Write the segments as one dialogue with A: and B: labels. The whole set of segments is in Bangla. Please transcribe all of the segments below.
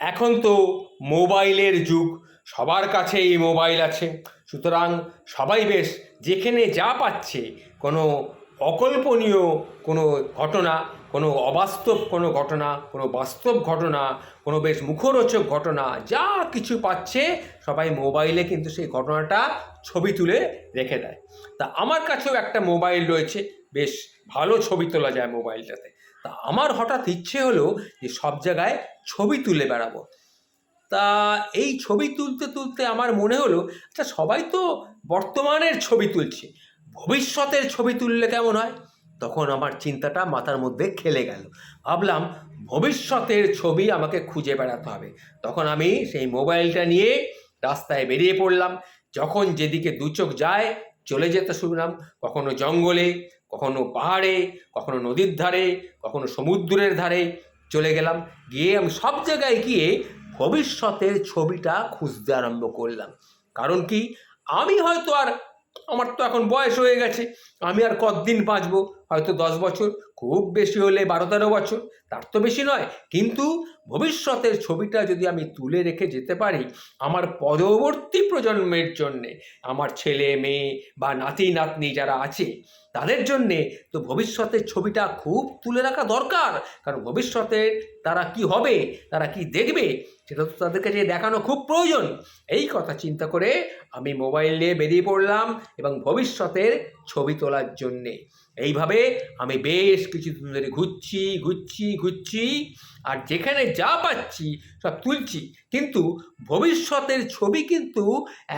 A: এখন তো মোবাইলের যুগ, সবার কাছেই মোবাইল আছে। সুতরাং সবাই বেশ যেখানে যা পাচ্ছে, কোনো অকল্পনীয় কোনো ঘটনা, কোনো অবাস্তব কোনো ঘটনা, কোনো বাস্তব ঘটনা, কোনো বেশ মুখরোচক ঘটনা, যা কিছু পাচ্ছে সবাই মোবাইলে কিন্তু সেই ঘটনাটা ছবি তুলে রেখে দেয়। তা আমার কাছেও একটা মোবাইল রয়েছে, বেশ ভালো ছবি তোলা যায় মোবাইলটাতে। তা আমার হঠাৎ ইচ্ছে হলো যে সব জায়গায় ছবি তুলে বেড়াবো। তা এই ছবি তুলতে তুলতে আমার মনে হলো, আচ্ছা সবাই তো বর্তমানের ছবি তুলছে, ভবিষ্যতের ছবি তুললে কেমন হয়? তখন আমার চিন্তাটা মাথার মধ্যে খেলে গেল। ভাবলাম ভবিষ্যতের ছবি আমাকে খুঁজে বেড়াতে হবে। তখন আমি সেই মোবাইলটা নিয়ে রাস্তায় বেরিয়ে পড়লাম। যখন যেদিকে দু চোখ যায় চলে যেতে শুনলাম, কখনো জঙ্গলে, কখনো পাহাড়ে, কখনো নদীর ধারে, কখনো সমুদ্রের ধারে চলে গেলাম। গিয়ে আমি সব জায়গায় গিয়ে ভবিষ্যতের ছবিটা খুঁজতে আরম্ভ করলাম। কারণ কি, আমি হয়তো আর, আমার তো এখন বয়স হয়ে গেছে, আমি আর কতদিন বাঁচবো? হয়তো 10 বছর, খুব বেশি হলে 12-13 বছর, তার তো বেশি নয়। কিন্তু ভবিষ্যতের ছবিটা যদি আমি তুলে রেখে যেতে পারি আমার পরবর্তী প্রজন্মের জন্যে, আমার ছেলে মেয়ে বা নাতি নাতনি যারা আছে তাদের জন্যে, তো ভবিষ্যতের ছবিটা খুব তুলে রাখা দরকার। কারণ ভবিষ্যতে তারা কি হবে, তারা কি দেখবে, সেটা তো তাদেরকে যে দেখানো খুব প্রয়োজন। এই কথা চিন্তা করে আমি মোবাইল নিয়ে বেরিয়ে পড়লাম এবং ভবিষ্যতের ছবি তোলার জন্যে। এইভাবে আমি বেশ কিছুদিন ধরে ঘুরছি ঘুরছি ঘুরছি, আর যেখানে যা পাচ্ছি সব তুলছি, কিন্তু ভবিষ্যতের ছবি কিন্তু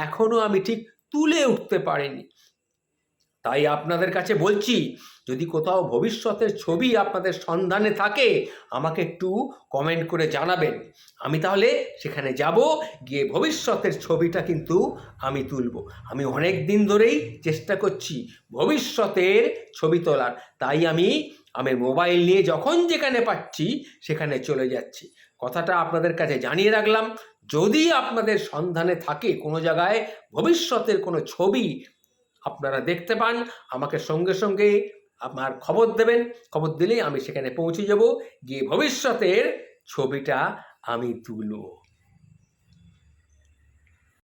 A: এখনো আমি ঠিক তুলে উঠতে পারিনি। তাই আপনাদের কাছে বলছি, যদি কোথাও ভবিষ্যতের ছবি আপনাদের সন্ধানে থাকে আমাকে একটু কমেন্ট করে জানাবেন। আমি তাহলে সেখানে যাব, গিয়ে ভবিষ্যতের ছবিটা কিন্তু আমি তুলব। আমি অনেক দিন ধরেই চেষ্টা করছি ভবিষ্যতের ছবি তোলার। তাই আমি আমার মোবাইল নিয়ে যখন যেখানে পাচ্ছি সেখানে চলে যাচ্ছি। কথাটা আপনাদের কাছে জানিয়ে রাখলাম। যদি আপনাদের সন্ধানে থাকে কোনো জায়গায় ভবিষ্যতের কোনো ছবি আপনারা দেখতে পান, আমাকে সঙ্গে সঙ্গে আমার খবর দেবেন। খবর দিলেই আমি সেখানে পৌঁছে যাব, গিয়ে ভবিষ্যতের ছবিটা আমি তুলব।